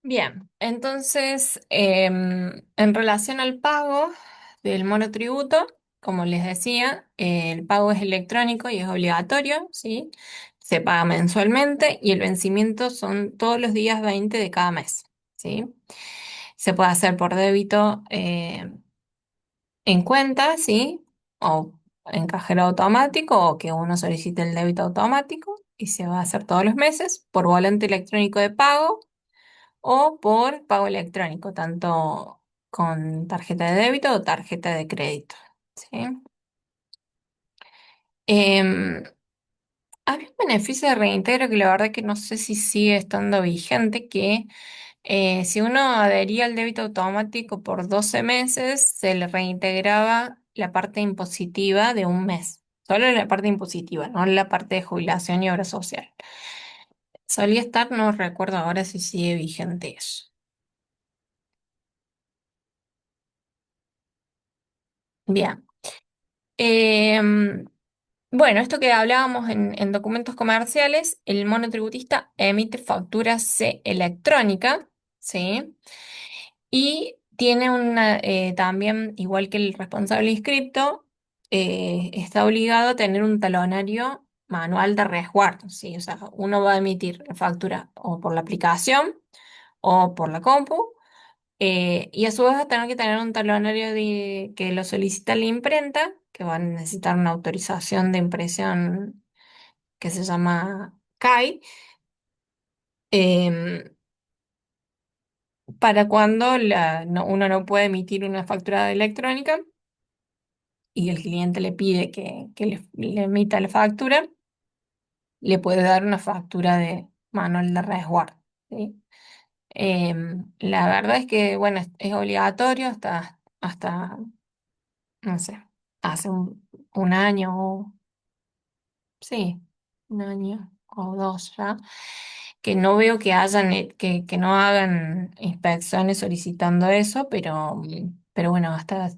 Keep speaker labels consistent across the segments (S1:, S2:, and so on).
S1: Bien, entonces, en relación al pago del monotributo, como les decía, el pago es electrónico y es obligatorio, ¿sí? Se paga mensualmente y el vencimiento son todos los días 20 de cada mes, ¿sí? Se puede hacer por débito en cuenta, ¿sí? O en cajero automático o que uno solicite el débito automático y se va a hacer todos los meses por volante electrónico de pago o por pago electrónico, tanto con tarjeta de débito o tarjeta de crédito. ¿Sí? Em, Había un beneficio de reintegro que la verdad que no sé si sigue estando vigente, que si uno adhería al débito automático por 12 meses, se le reintegraba la parte impositiva de un mes. Solo la parte impositiva, no la parte de jubilación y obra social. Solía estar, no recuerdo ahora si sigue vigente eso. Bien. Em, Bueno, esto que hablábamos en documentos comerciales, el monotributista emite factura C electrónica, ¿sí? Y tiene también, igual que el responsable inscripto, está obligado a tener un talonario manual de resguardo, ¿sí? O sea, uno va a emitir la factura o por la aplicación o por la compu, y a su vez va a tener que tener un talonario que lo solicita la imprenta, que va a necesitar una autorización de impresión que se llama CAI, em, para cuando uno no puede emitir una factura electrónica y el cliente le pide que le emita la factura, le puede dar una factura de manual de resguardo. ¿Sí? La verdad es que, bueno, es obligatorio hasta, no sé, hace un año. Sí, un año o dos ya, que no veo que que no hagan inspecciones solicitando eso, pero bueno, hasta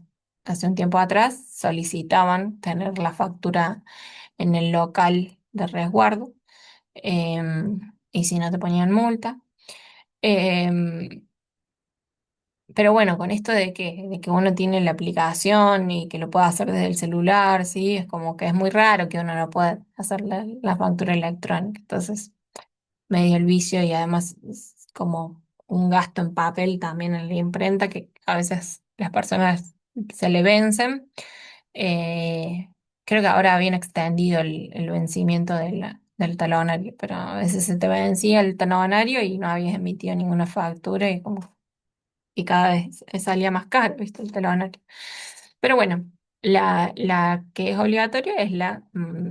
S1: hace un tiempo atrás solicitaban tener la factura en el local de resguardo, y si no te ponían multa. Em, pero bueno, con esto de que uno tiene la aplicación y que lo puede hacer desde el celular, sí, es como que es muy raro que uno no pueda hacer la factura electrónica. Entonces, medio el vicio y además es como un gasto en papel también en la imprenta que a veces las personas se le vencen. Eh, Creo que ahora habían extendido el vencimiento del talonario, pero a veces se te vencía el talonario y no habías emitido ninguna factura y cada vez salía más caro, ¿viste? El telonario. Pero bueno, la que es obligatoria es la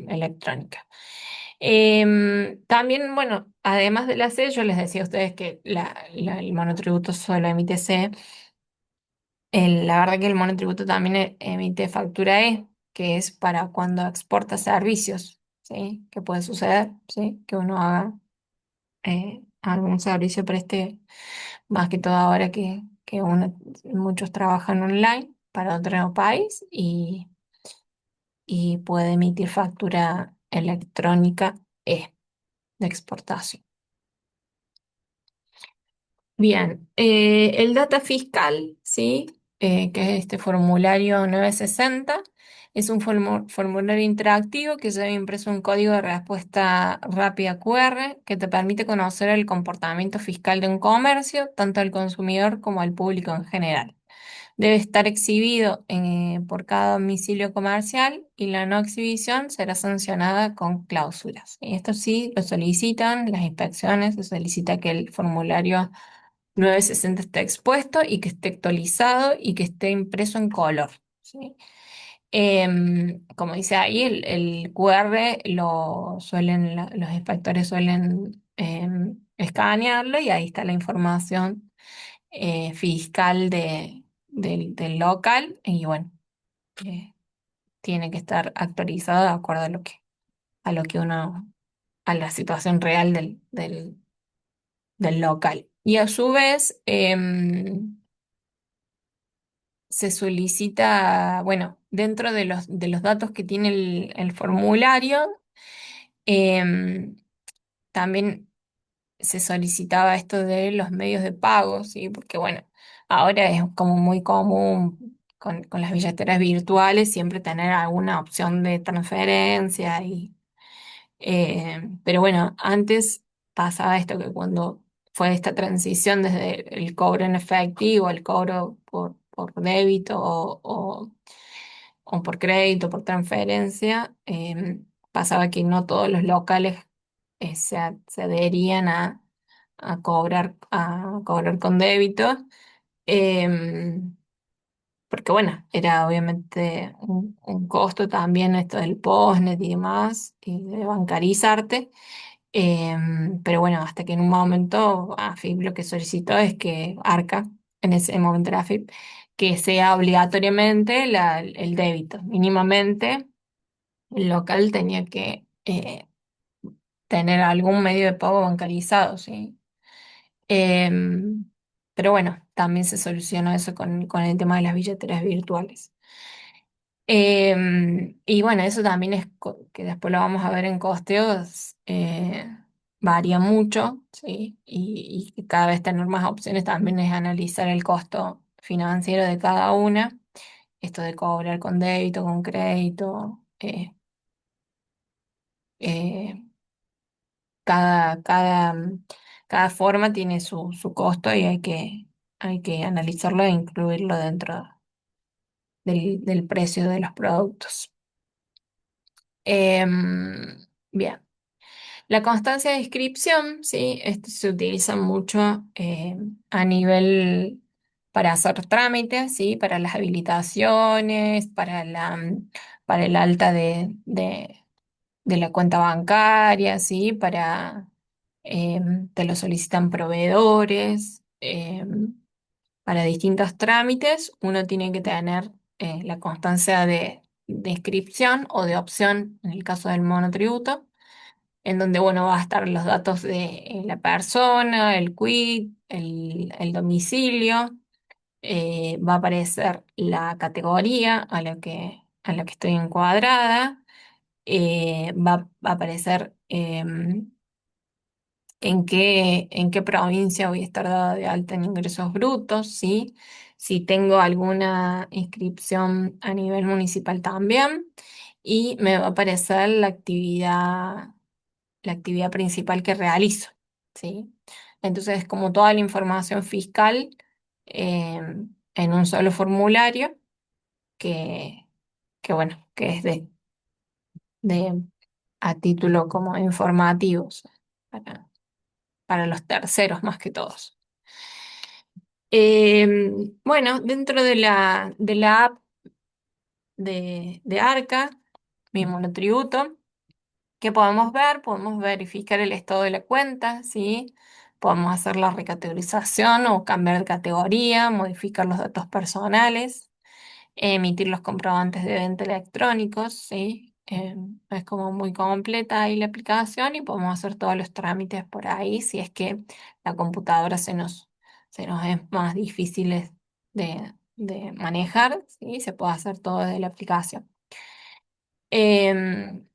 S1: electrónica. También, bueno, además de la C, yo les decía a ustedes que el monotributo solo emite C. La verdad que el monotributo también emite factura E, que es para cuando exporta servicios, ¿sí? Que puede suceder, ¿sí? Que uno haga algún servicio preste, más que todo ahora muchos trabajan online para otro país y puede emitir factura electrónica de exportación. Bien, el data fiscal, ¿sí? Que es este formulario 960, es un formulario interactivo que lleva impreso un código de respuesta rápida QR que te permite conocer el comportamiento fiscal de un comercio, tanto al consumidor como al público en general. Debe estar exhibido por cada domicilio comercial y la no exhibición será sancionada con cláusulas. Y esto sí lo solicitan las inspecciones, se solicita que el formulario 960 esté expuesto y que esté actualizado y que esté impreso en color. ¿Sí? Como dice ahí, el QR los inspectores suelen escanearlo y ahí está la información fiscal del local y bueno, eh, tiene que estar actualizado de acuerdo a lo que a la situación real del local. Y a su vez, se solicita, bueno, dentro de los datos que tiene el formulario, em, también se solicitaba esto de los medios de pago, ¿sí? Porque bueno, ahora es como muy común con las billeteras virtuales siempre tener alguna opción de transferencia pero bueno, antes pasaba esto que cuando fue esta transición desde el cobro en efectivo al cobro por débito o por crédito, por transferencia, pasaba que no todos los locales se adherían a cobrar con débito. em, Porque bueno, era obviamente un costo también esto del postnet y demás, y de bancarizarte. Pero bueno, hasta que en un momento AFIP lo que solicitó es que Arca, en ese momento era AFIP, que sea obligatoriamente el débito. Mínimamente el local tenía que tener algún medio de pago bancarizado, ¿sí? Em, pero bueno, también se solucionó eso con el tema de las billeteras virtuales. Y bueno, eso también es que después lo vamos a ver en costeos, varía mucho, ¿sí? Y cada vez tener más opciones también es analizar el costo financiero de cada una, esto de cobrar con débito, con crédito, eh, cada, cada, cada forma tiene su costo y hay que analizarlo e incluirlo dentro del precio de los productos. Bien. La constancia de inscripción, sí, esto se utiliza mucho a nivel para hacer trámites, sí, para las habilitaciones, para el alta de la cuenta bancaria, sí, te lo solicitan proveedores, para distintos trámites, uno tiene que tener la constancia de inscripción o de opción en el caso del monotributo en donde, bueno, va a estar los datos de la persona, el quit, el domicilio, va a aparecer la categoría a la que estoy encuadrada, va a aparecer en qué provincia voy a estar dada de alta en ingresos brutos, ¿sí? Si tengo alguna inscripción a nivel municipal también, y me va a aparecer la actividad principal que realizo, ¿sí? Entonces, como toda la información fiscal eh, en un solo formulario que, que bueno, que es de a título como informativo, o sea, para los terceros más que todos. Bueno, dentro de la app de Arca, mi monotributo, ¿qué podemos ver? Podemos verificar el estado de la cuenta, ¿sí? Podemos hacer la recategorización o cambiar de categoría, modificar los datos personales, emitir los comprobantes de venta electrónicos, ¿sí? Es como muy completa ahí la aplicación y podemos hacer todos los trámites por ahí si es que la computadora se nos es más difícil de manejar, ¿sí? Se puede hacer todo desde la aplicación. Em,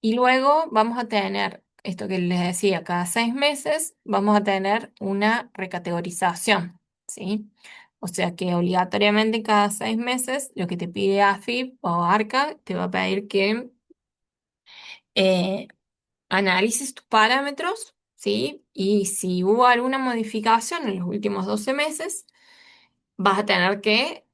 S1: y luego vamos a tener, esto que les decía, cada 6 meses vamos a tener una recategorización, ¿sí? O sea que obligatoriamente cada 6 meses lo que te pide AFIP o ARCA te va a pedir que eh, analices tus parámetros, ¿sí? Y si hubo alguna modificación en los últimos 12 meses, vas a tener que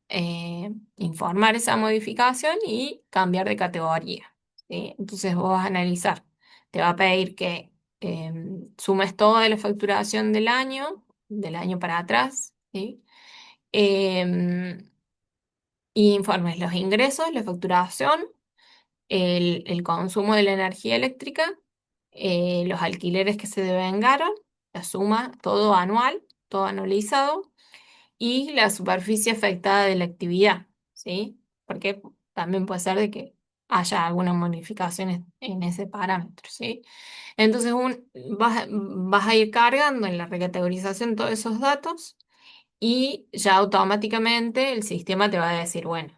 S1: informar esa modificación y cambiar de categoría, ¿sí? Entonces vos vas a analizar, te va a pedir que sumes toda la facturación del año para atrás, ¿sí? Em, y informes los ingresos, la facturación, el consumo de la energía eléctrica, los alquileres que se devengaron, la suma, todo anual, todo anualizado y la superficie afectada de la actividad, ¿sí? Porque también puede ser de que haya alguna modificación en ese parámetro, ¿sí? Entonces vas a ir cargando en la recategorización todos esos datos y ya automáticamente el sistema te va a decir, bueno,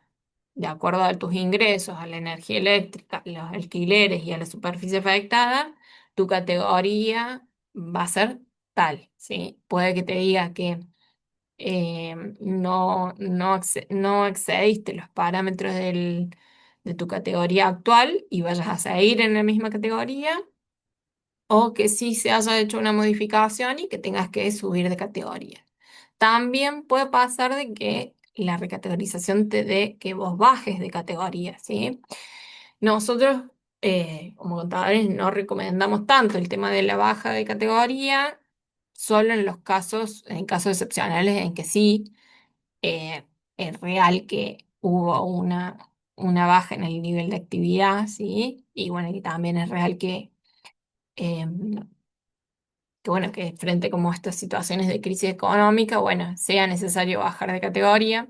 S1: de acuerdo a tus ingresos, a la energía eléctrica, los alquileres y a la superficie afectada, tu categoría va a ser tal, ¿sí? Puede que te diga que no excediste los parámetros de tu categoría actual y vayas a seguir en la misma categoría, o que sí se haya hecho una modificación y que tengas que subir de categoría. También puede pasar de que la recategorización te dé que vos bajes de categoría, ¿sí? Nosotros, como contadores, no recomendamos tanto el tema de la baja de categoría, solo en los casos, en casos excepcionales en que sí es real que hubo una baja en el nivel de actividad, ¿sí? Y bueno, y también es real que bueno, que frente como a estas situaciones de crisis económica, bueno, sea necesario bajar de categoría,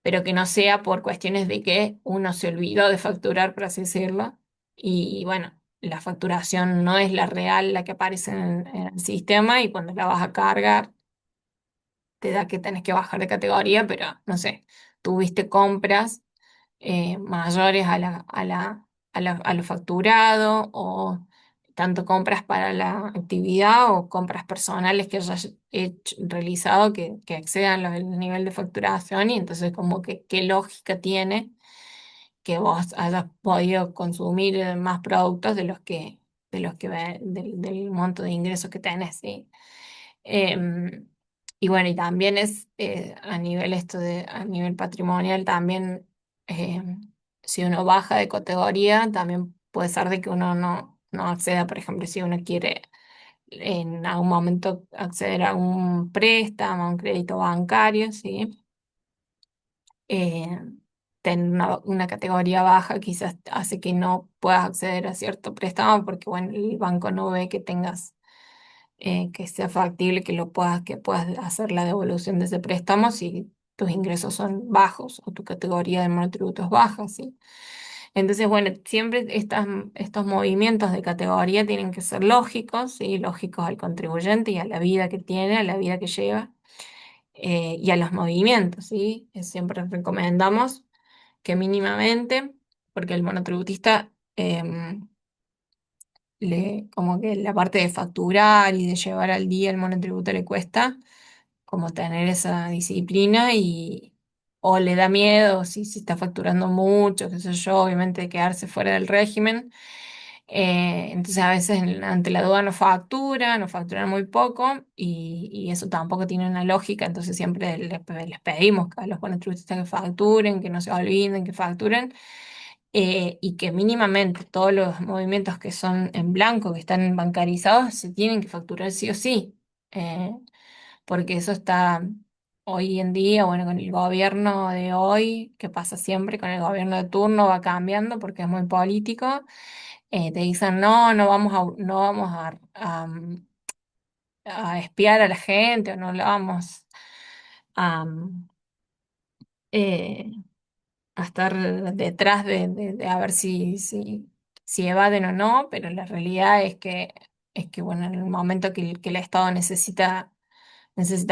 S1: pero que no sea por cuestiones de que uno se olvidó de facturar, por así decirlo, y bueno, la facturación no es la real, la que aparece en el sistema, y cuando la vas a cargar, te da que tenés que bajar de categoría, pero no sé, tuviste compras mayores a lo facturado, o tanto compras para la actividad o compras personales que hayas realizado que excedan el nivel de facturación, y entonces como que qué lógica tiene que vos hayas podido consumir más productos del monto de ingresos que tenés, ¿sí? Em, y bueno, y también es a nivel a nivel patrimonial también, si uno baja de categoría, también puede ser de que uno no acceda, por ejemplo, si uno quiere en algún momento acceder a un préstamo, a un crédito bancario, ¿sí? eh, Tener una categoría baja quizás hace que no puedas acceder a cierto préstamo porque, bueno, el banco no ve que tengas, que sea factible que puedas hacer la devolución de ese préstamo si tus ingresos son bajos o tu categoría de monotributo es baja, ¿sí? Entonces, bueno, siempre estos movimientos de categoría tienen que ser lógicos, ¿sí? Lógicos al contribuyente y a la vida que tiene, a la vida que lleva, y a los movimientos, ¿sí? Siempre recomendamos que mínimamente, porque el monotributista, como que la parte de facturar y de llevar al día el monotributo le cuesta como tener esa disciplina, y o le da miedo si está facturando mucho, qué sé yo, obviamente quedarse fuera del régimen. Entonces a veces ante la duda no facturan muy poco, y eso tampoco tiene una lógica, entonces siempre les pedimos a los monotributistas que facturen, que no se olviden, que facturen, y que mínimamente todos los movimientos que son en blanco, que están bancarizados, se tienen que facturar sí o sí. Eh, Porque eso está hoy en día, bueno, con el gobierno de hoy, que pasa siempre, con el gobierno de turno va cambiando porque es muy político. Te dicen, no vamos a espiar a la gente, o no la vamos a, eh, a estar detrás de a ver si evaden o no, pero la realidad es que bueno, en el momento que el Estado necesita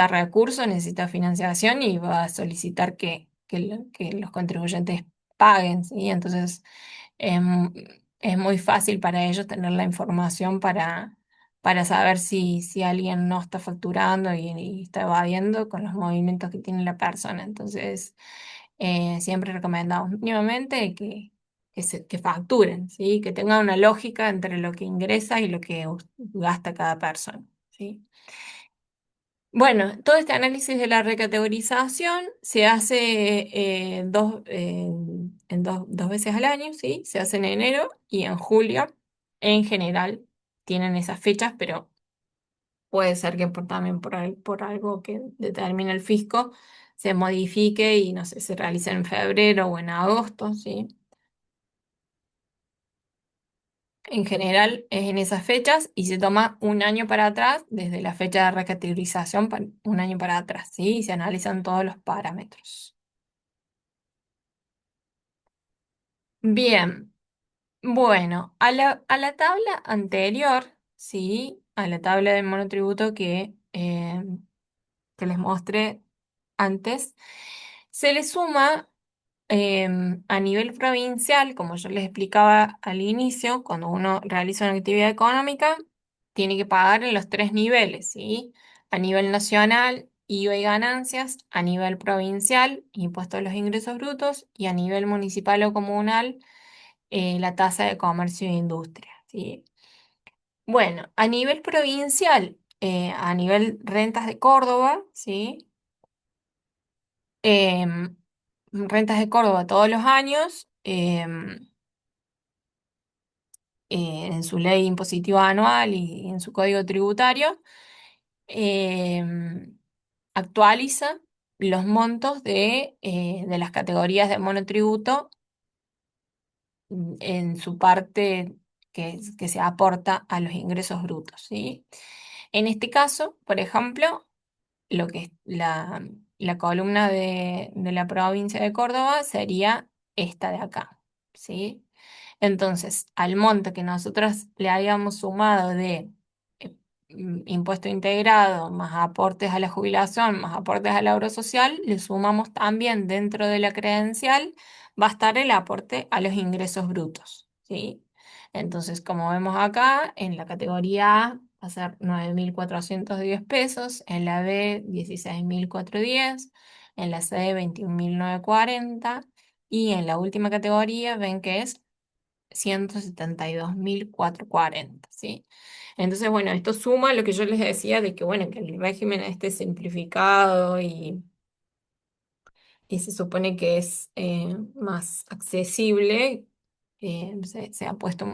S1: recursos, necesita financiación, y va a solicitar que los contribuyentes paguen, ¿sí? Entonces, em, es muy fácil para ellos tener la información para saber si alguien no está facturando y está evadiendo con los movimientos que tiene la persona. Entonces, siempre recomendamos mínimamente que facturen, ¿sí? Que tengan una lógica entre lo que ingresa y lo que gasta cada persona, ¿sí? Bueno, todo este análisis de la recategorización se hace dos veces al año, ¿sí? Se hace en enero y en julio. En general tienen esas fechas, pero puede ser que también por algo que determina el fisco se modifique y no sé, se realice en febrero o en agosto, ¿sí? En general es en esas fechas y se toma un año para atrás, desde la fecha de recategorización, un año para atrás, ¿sí? Y se analizan todos los parámetros. Bien, bueno, a la tabla anterior, ¿sí? A la tabla del monotributo que les mostré antes, se le suma, a nivel provincial, como yo les explicaba al inicio, cuando uno realiza una actividad económica, tiene que pagar en los tres niveles, ¿sí? A nivel nacional, IVA y ganancias; a nivel provincial, impuesto a los ingresos brutos; y a nivel municipal o comunal, la tasa de comercio e industria, ¿sí? Bueno, a nivel provincial, a nivel rentas de Córdoba, ¿sí? Em, rentas de Córdoba todos los años, en su ley impositiva anual y en su código tributario, em, actualiza los montos de las categorías de monotributo, en su parte que se aporta a los ingresos brutos, ¿sí? En este caso, por ejemplo, lo que es la columna de la provincia de Córdoba sería esta de acá, ¿sí? Entonces, al monto que nosotros le habíamos sumado de eh, impuesto integrado, más aportes a la jubilación, más aportes al ahorro social, le sumamos también dentro de la credencial, va a estar el aporte a los ingresos brutos, ¿sí? Entonces, como vemos acá, en la categoría A va a ser 9.410 pesos, en la B 16.410, en la C 21.940, y en la última categoría ven que es 172.440, ¿sí? Entonces, bueno, esto suma lo que yo les decía de que, bueno, que el régimen esté simplificado y se supone que es más accesible. Se ha puesto,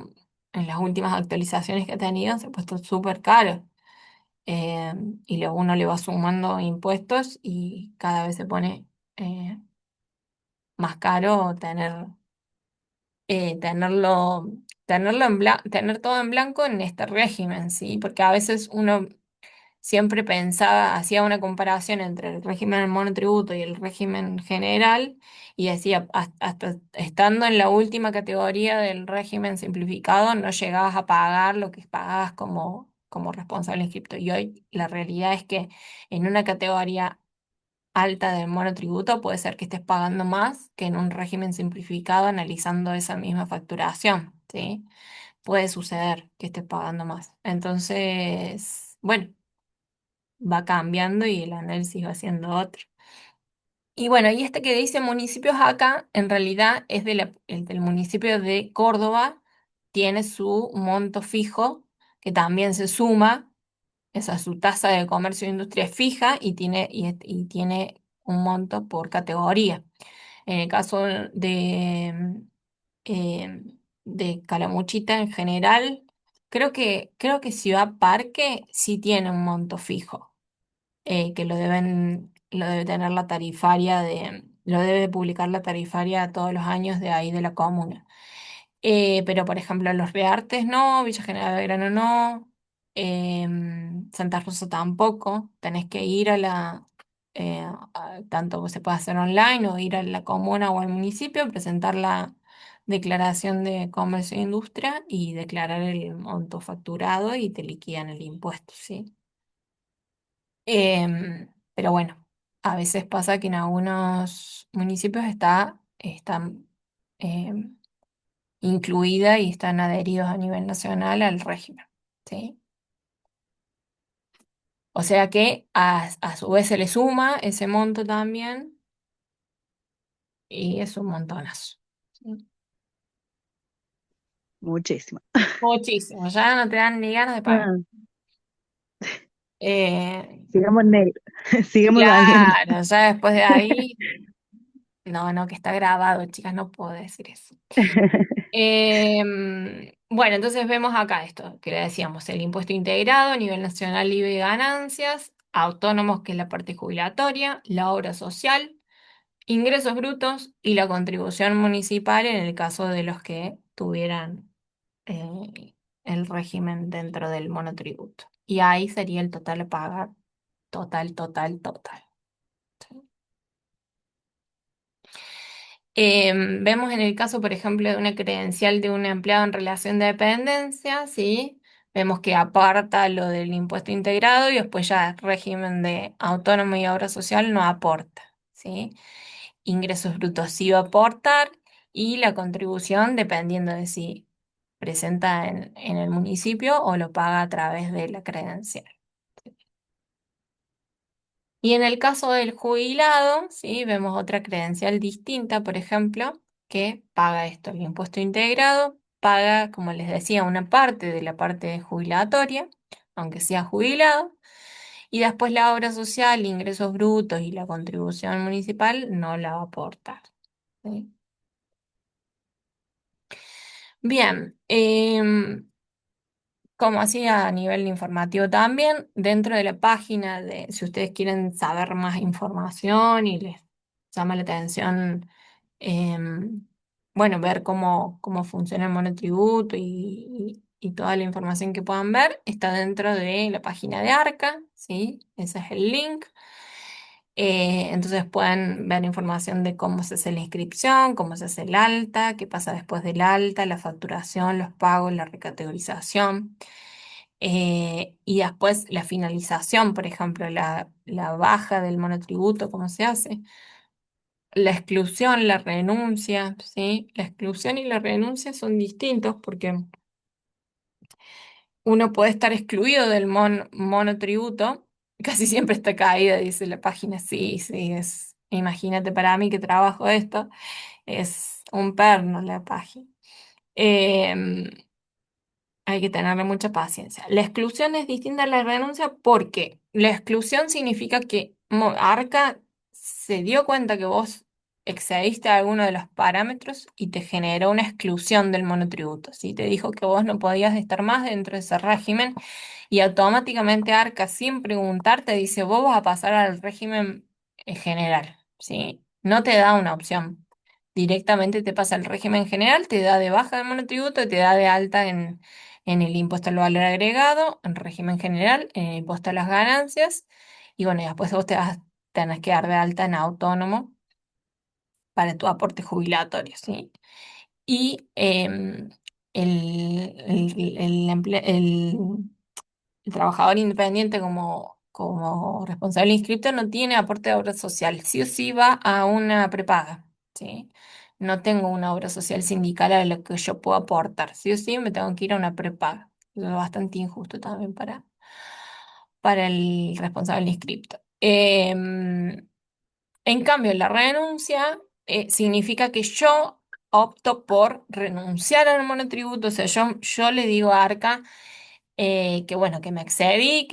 S1: en las últimas actualizaciones que ha tenido, se ha puesto súper caro. eh, y luego uno le va sumando impuestos y cada vez se pone más caro tenerlo, tener todo en blanco en este régimen, ¿sí? Porque a veces uno siempre pensaba, hacía una comparación entre el régimen del monotributo y el régimen general, y decía, hasta estando en la última categoría del régimen simplificado, no llegabas a pagar lo que pagabas como responsable inscripto. Y hoy la realidad es que en una categoría alta del monotributo puede ser que estés pagando más que en un régimen simplificado analizando esa misma facturación, ¿sí? Puede suceder que estés pagando más. Entonces, bueno, va cambiando y el análisis va siendo otro. Y bueno, y este que dice municipios acá, en realidad es el del municipio de Córdoba, tiene su monto fijo, que también se suma, esa su tasa de comercio e industria es fija y tiene un monto por categoría. En el caso eh, de Calamuchita en general, creo que Ciudad Parque sí tiene un monto fijo, que lo debe tener la tarifaria lo debe publicar la tarifaria todos los años de ahí de la comuna. Pero por ejemplo, Los Reartes no, Villa General Belgrano no, Santa Rosa tampoco. Tenés que ir tanto se puede hacer online o ir a la comuna o al municipio, presentar la declaración de comercio e industria y declarar el monto facturado y te liquidan el impuesto, ¿sí? Pero bueno, a veces pasa que en algunos municipios están em, incluida y están adheridos a nivel nacional al régimen, ¿sí? O sea que a su vez se le suma ese monto también y es un montonazo, ¿sí?
S2: Muchísimo.
S1: Muchísimo, ya no te dan ni ganas de pagar.
S2: Ah,
S1: Eh,
S2: sigamos negro, sigamos valiendo.
S1: claro, ya después de ahí, no, no, que está grabado, chicas, no puedo decir eso. Bueno, entonces vemos acá esto, que le decíamos, el impuesto integrado a nivel nacional, IVA y ganancias, autónomos, que es la parte jubilatoria, la obra social, ingresos brutos y la contribución municipal en el caso de los que tuvieran el régimen dentro del monotributo. Y ahí sería el total a pagar, total, total, total. Vemos en el caso, por ejemplo, de una credencial de un empleado en relación de dependencia, ¿sí? Vemos que aparta lo del impuesto integrado y después ya el régimen de autónomo y obra social no aporta, ¿sí? Ingresos brutos sí va a aportar y la contribución dependiendo de si presenta en el municipio o lo paga a través de la credencial. Y en el caso del jubilado, ¿sí? Vemos otra credencial distinta, por ejemplo, que paga esto, el impuesto integrado, paga, como les decía, una parte de la parte jubilatoria, aunque sea jubilado, y después la obra social, ingresos brutos y la contribución municipal no la va a aportar. ¿Sí? Bien, como hacía a nivel informativo también, dentro de la página de, si ustedes quieren saber más información y les llama la atención, bueno, ver cómo funciona el monotributo y toda la información que puedan ver, está dentro de la página de Arca, ¿sí? Ese es el link. Entonces pueden ver información de cómo se hace la inscripción, cómo se hace el alta, qué pasa después del alta, la facturación, los pagos, la recategorización. Y después la finalización, por ejemplo, la baja del monotributo, cómo se hace. La exclusión, la renuncia, ¿sí? La exclusión y la renuncia son distintos porque uno puede estar excluido del monotributo, casi siempre está caída, dice la página, sí, sí, es, imagínate para mí que trabajo esto, es un perno la página. Em, Hay que tenerle mucha paciencia. La exclusión es distinta a la renuncia porque la exclusión significa que Arca se dio cuenta que vos excediste alguno de los parámetros y te generó una exclusión del monotributo. ¿Sí? Te dijo que vos no podías estar más dentro de ese régimen y automáticamente Arca, sin preguntar, te dice, vos vas a pasar al régimen general. ¿Sí? No te da una opción. Directamente te pasa al régimen general, te da de baja el monotributo y te da de alta en el impuesto al valor agregado, en régimen general, en el impuesto a las ganancias, y bueno, y después vos tenés que dar de alta en autónomo para tu aporte jubilatorio, ¿sí? Y el trabajador independiente como responsable inscripto no tiene aporte de obra social, sí o sí va a una prepaga, ¿sí? No tengo una obra social sindical a la que yo puedo aportar, sí o sí me tengo que ir a una prepaga. Eso es bastante injusto también para el responsable inscripto. En cambio, la renuncia significa que yo opto por renunciar al monotributo, o sea, yo le digo a Arca que bueno, que me excedí,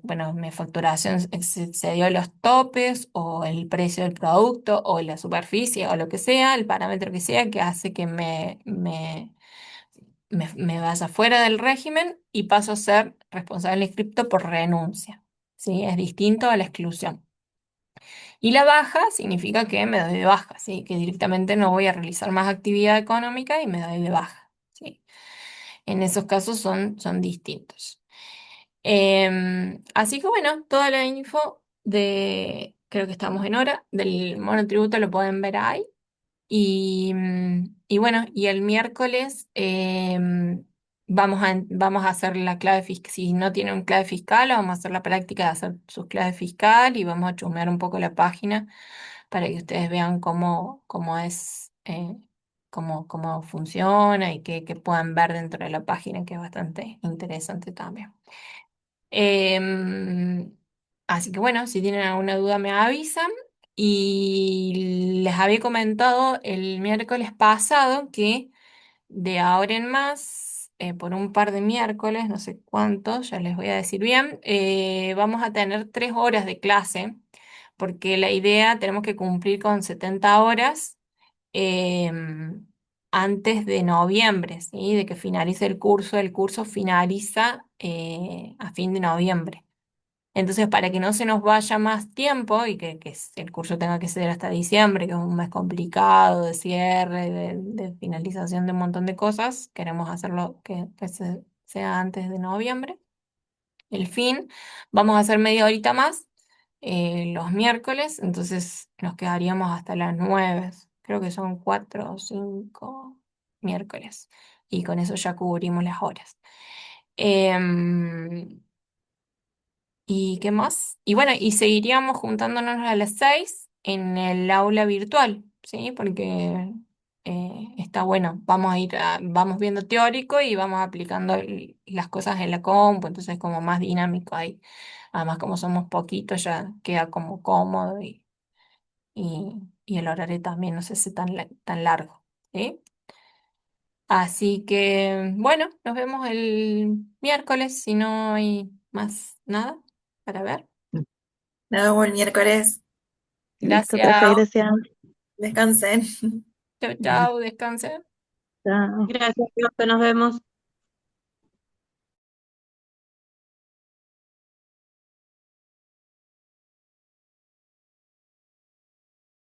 S1: bueno, mi facturación excedió los topes o el precio del producto o la superficie o lo que sea, el parámetro que sea que hace que me vaya fuera del régimen y paso a ser responsable inscripto por renuncia. ¿Sí? Es distinto a la exclusión. Y la baja significa que me doy de baja, ¿sí? Que directamente no voy a realizar más actividad económica y me doy de baja. ¿Sí? En esos casos son distintos. Así que bueno, toda la info creo que estamos en hora, del monotributo lo pueden ver ahí. Y bueno, y el miércoles vamos a hacer la clave fiscal. Si no tienen clave fiscal, vamos a hacer la práctica de hacer su clave fiscal y vamos a chusmear un poco la página para que ustedes vean cómo es, cómo funciona y qué puedan ver dentro de la página, que es bastante interesante también. Em, Así que bueno, si tienen alguna duda me avisan. Y les había comentado el miércoles pasado que de ahora en más, por un par de miércoles, no sé cuántos, ya les voy a decir bien, vamos a tener 3 horas de clase, porque la idea, tenemos que cumplir con 70 horas em, antes de noviembre, ¿sí? De que finalice el curso. El curso finaliza a fin de noviembre. Entonces, para que no se nos vaya más tiempo y que el curso tenga que ser hasta diciembre, que es un mes complicado de cierre, de finalización de un montón de cosas, queremos hacerlo que sea antes de noviembre. El fin, vamos a hacer media horita más los miércoles, entonces nos quedaríamos hasta las 9. Creo que son 4 o 5 miércoles. Y con eso ya cubrimos las horas. Em, ¿Y qué más? Y bueno, y seguiríamos juntándonos a las 6 en el aula virtual, ¿sí? Porque está bueno. Vamos a ir, vamos viendo teórico y vamos aplicando las cosas en la compu, entonces es como más dinámico ahí. Además, como somos poquitos, ya queda como cómodo y el horario también no se hace tan largo. ¿Sí? Así que, bueno, nos vemos el miércoles si no hay más nada para ver.
S3: Nos vemos el miércoles.
S2: Listo,
S1: Gracias.
S2: profe, gracias.
S3: Descansen.
S1: Chau, chau, descansen.
S2: Chao.
S4: Gracias, Dios, nos vemos.